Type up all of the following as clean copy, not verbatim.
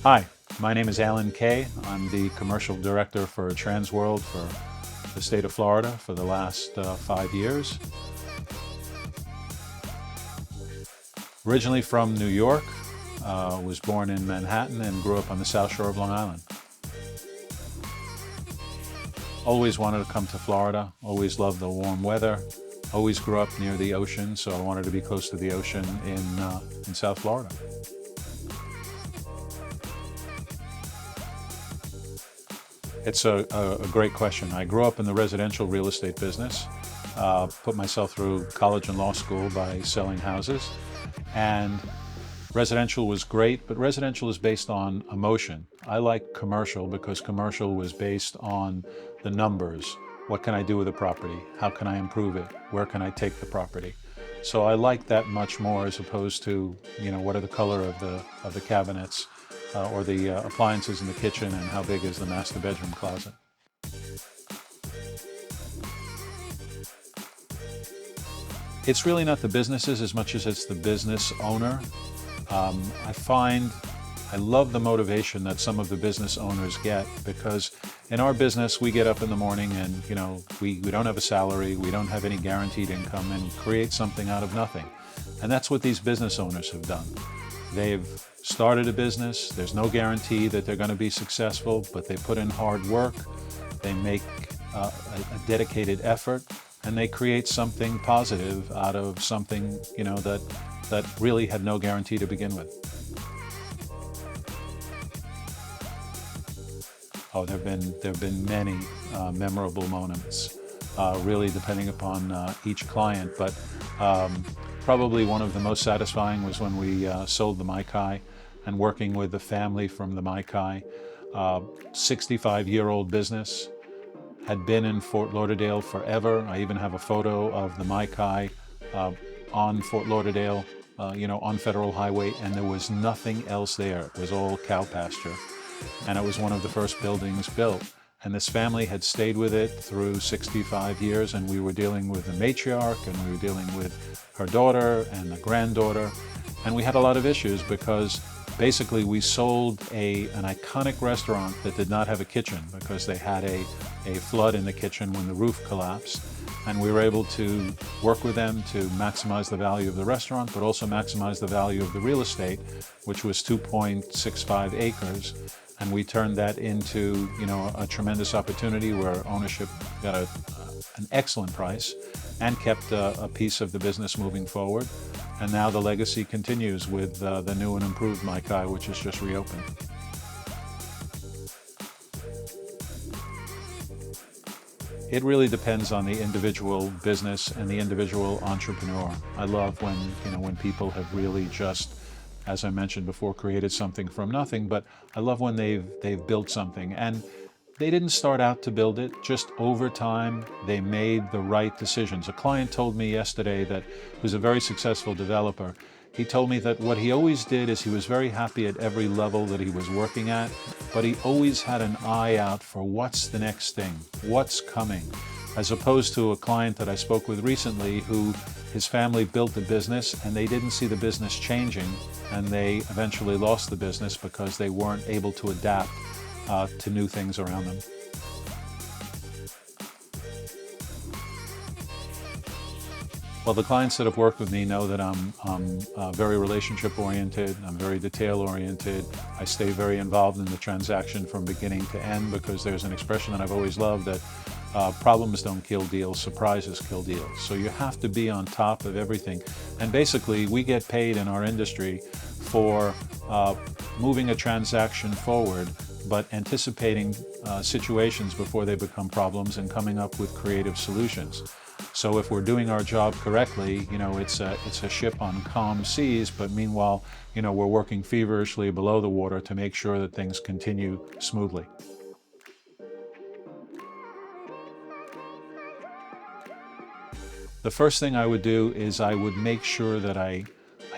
Hi, my name is Alan Kaye. I'm the commercial director for Transworld for the state of Florida for the last 5 years. Originally from New York, was born in Manhattan and grew up on the South Shore of Long Island. Always wanted to come to Florida, always loved the warm weather, always grew up near the ocean, so I wanted to be close to the ocean in South Florida. It's a great question. I grew up in the residential real estate business, put myself through college and law school by selling houses, and residential was great, but residential is based on emotion. I like commercial because commercial was based on the numbers. What can I do with the property? How can I improve it? Where can I take the property? So I like that much more as opposed to, what are the color of the cabinets or the appliances in the kitchen and how big is the master bedroom closet. It's really not the businesses as much as it's the business owner. I find I love the motivation that some of the business owners get because in our business we get up in the morning and we don't have a salary, we don't have any guaranteed income and create something out of nothing. And that's what these business owners have done. They've started a business, there's no guarantee that they're going to be successful, but they put in hard work, they make a dedicated effort, and they create something positive out of something that really had no guarantee to begin with. Oh, there have been many memorable moments, really depending upon each client. But probably one of the most satisfying was when we sold the Kaye and working with the family from the Kaye, 65-year-old business, had been in Fort Lauderdale forever. I even have a photo of the Kaye on Fort Lauderdale, on Federal Highway, and there was nothing else there. It was all cow pasture. And it was one of the first buildings built. And this family had stayed with it through 65 years, and we were dealing with the matriarch, and we were dealing with her daughter and the granddaughter. And we had a lot of issues because basically we sold an iconic restaurant that did not have a kitchen because they had a flood in the kitchen when the roof collapsed. And we were able to work with them to maximize the value of the restaurant, but also maximize the value of the real estate, which was 2.65 acres. And we turned that into, a tremendous opportunity where ownership got an excellent price and kept a piece of the business moving forward. And now the legacy continues with the new and improved Kaye, which has just reopened. It really depends on the individual business and the individual entrepreneur. I love when people have really just, as I mentioned before, created something from nothing, but I love when they've built something. And they didn't start out to build it, just over time they made the right decisions. A client told me yesterday that who's a very successful developer. He told me that what he always did is he was very happy at every level that he was working at, but he always had an eye out for what's the next thing, what's coming, as opposed to a client that I spoke with recently who his family built the business and they didn't see the business changing, and they eventually lost the business because they weren't able to adapt to new things around them. Well, the clients that have worked with me know that I'm very relationship oriented, I'm very detail oriented, I stay very involved in the transaction from beginning to end because there's an expression that I've always loved that problems don't kill deals, surprises kill deals. So you have to be on top of everything. And basically we get paid in our industry for moving a transaction forward, but anticipating situations before they become problems and coming up with creative solutions. So if we're doing our job correctly, it's a ship on calm seas, but meanwhile, we're working feverishly below the water to make sure that things continue smoothly. The first thing I would do is I would make sure that I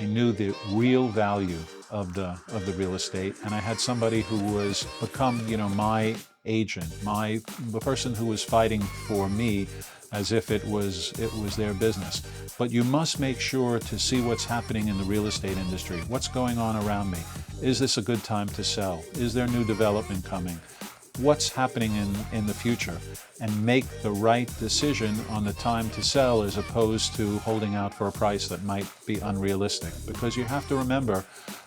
knew the real value of the real estate, and I had somebody who was become my agent, the person who was fighting for me as if it was their business. But you must make sure to see what's happening in the real estate industry. What's going on around me? Is this a good time to sell? Is there new development coming? What's happening in the future? And make the right decision on the time to sell, as opposed to holding out for a price that might be unrealistic. Because you have to remember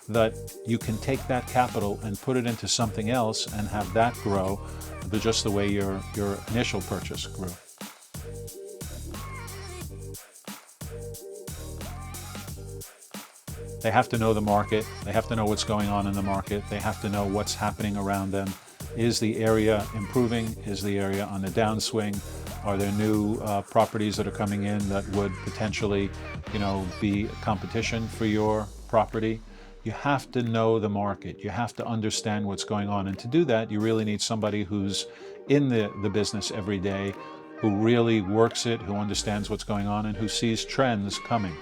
that you can take that capital and put it into something else and have that grow just the way your initial purchase grew. They have to know the market. They have to know what's going on in the market. They have to know what's happening around them. Is the area improving? Is the area on the downswing? Are there new properties that are coming in that would potentially, be competition for your property? You have to know the market. You have to understand what's going on. And to do that, you really need somebody who's in the business every day, who really works it, who understands what's going on, and who sees trends coming.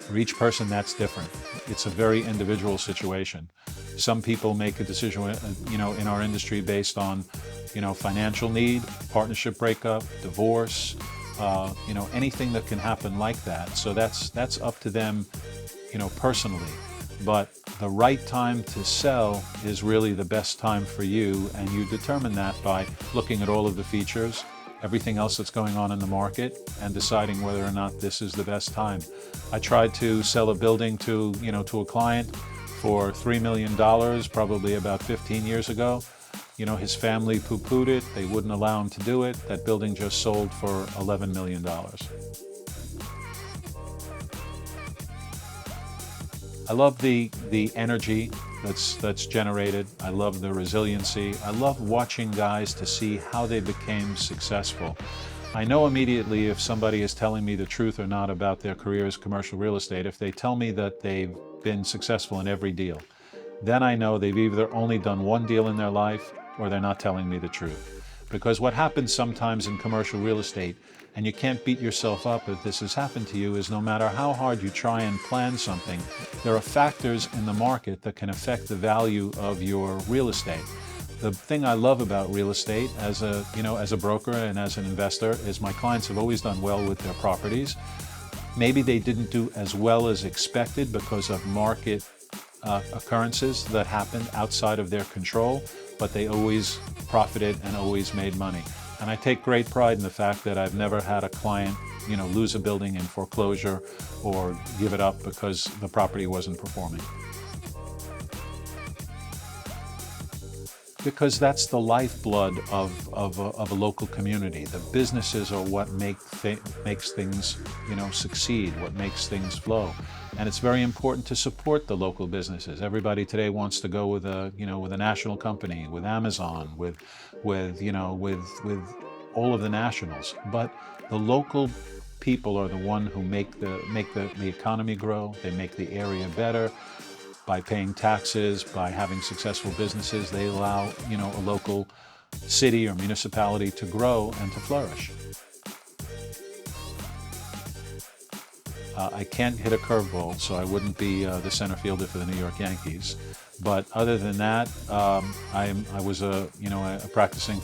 For each person, that's different. It's a very individual situation. Some people make a decision, in our industry based on, financial need, partnership breakup, divorce, anything that can happen like that. So that's up to them, personally. But the right time to sell is really the best time for you, and you determine that by looking at all of the features, everything else that's going on in the market, and deciding whether or not this is the best time. I tried to sell a building to a client for $3 million, probably about 15 years ago. His family poo-pooed it. They wouldn't allow him to do it. That building just sold for $11 million. I love the energy that's generated. I love the resiliency. I love watching guys to see how they became successful. I know immediately if somebody is telling me the truth or not about their career as commercial real estate. If they tell me that they've been successful in every deal, then I know they've either only done one deal in their life or they're not telling me the truth. Because what happens sometimes in commercial real estate, and you can't beat yourself up if this has happened to you, is no matter how hard you try and plan something, there are factors in the market that can affect the value of your real estate. The thing I love about real estate as a broker and as an investor is my clients have always done well with their properties. Maybe they didn't do as well as expected because of market occurrences that happened outside of their control, but they always profited and always made money. And I take great pride in the fact that I've never had a client, lose a building in foreclosure or give it up because the property wasn't performing. Because that's the lifeblood of a local community. The businesses are what makes things, succeed, what makes things flow. And it's very important to support the local businesses. Everybody today wants to go with a national company, with Amazon, with all of the nationals. But the local people are the one who make the economy grow. They make the area better. By paying taxes, by having successful businesses, they allow, a local city or municipality to grow and to flourish. I can't hit a curveball, so I wouldn't be the center fielder for the New York Yankees. But other than that, I was a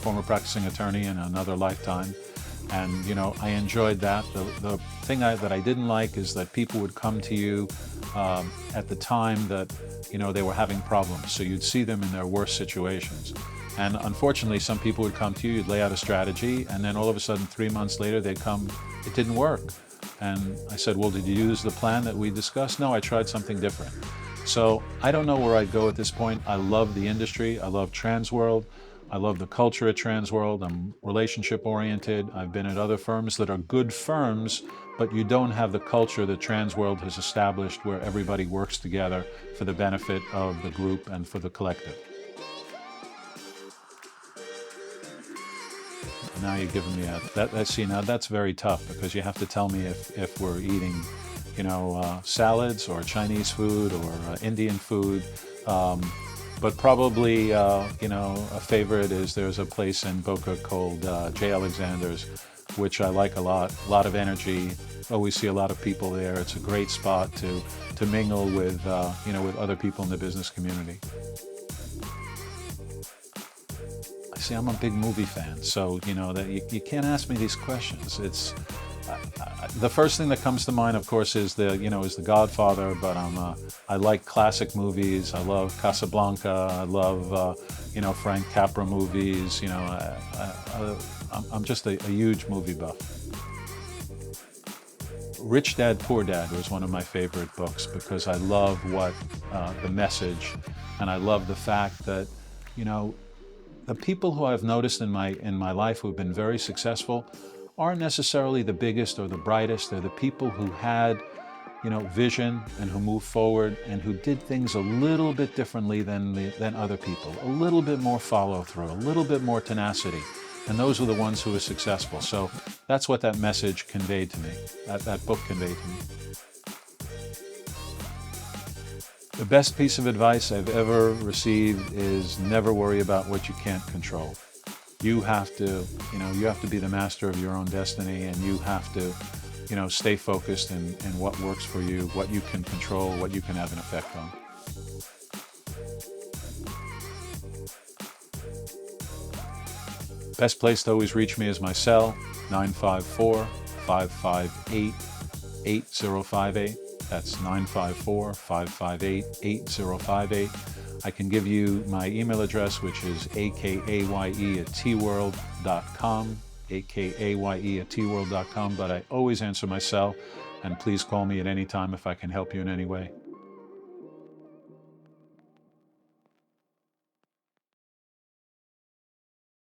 former practicing attorney in another lifetime, and I enjoyed that. The thing that I didn't like is that people would come to you at the time that they were having problems. So you'd see them in their worst situations. And unfortunately, some people would come to you, you'd lay out a strategy, and then all of a sudden, 3 months later, they'd come, it didn't work. And I said, well, did you use the plan that we discussed? No, I tried something different. So I don't know where I'd go at this point. I love the industry. I love Transworld. I love the culture at Transworld. I'm relationship oriented. I've been at other firms that are good firms, but you don't have the culture that Transworld has established where everybody works together for the benefit of the group and for the collective. Now you're giving me now that's very tough, because you have to tell me if we're eating, salads or Chinese food or Indian food. But probably, a favorite is there's a place in Boca called J. Alexander's, which I like a lot of energy. Always see a lot of people there. It's a great spot to mingle with, with other people in the business community. I see, I'm a big movie fan, so that you can't ask me these questions. It's the first thing that comes to mind, of course, is the Godfather. But I like classic movies. I love Casablanca. I love Frank Capra movies. I'm just a huge movie buff. Rich Dad, Poor Dad was one of my favorite books because I love the message, and I love the fact that the people who I've noticed in my life who have been very successful aren't necessarily the biggest or the brightest. They're the people who had vision and who moved forward and who did things a little bit differently than other people, a little bit more follow through, a little bit more tenacity. And those are the ones who are successful. So that's what that message conveyed to me, that book conveyed to me. The best piece of advice I've ever received is never worry about what you can't control. You have to be the master of your own destiny, and you have to, stay focused in what works for you, what you can control, what you can have an effect on. Best place to always reach me is my cell, 954-558-8058. That's 954-558-8058. I can give you my email address, which is akaye@tworld.com, akaye@tworld.com, but I always answer my cell, and please call me at any time if I can help you in any way.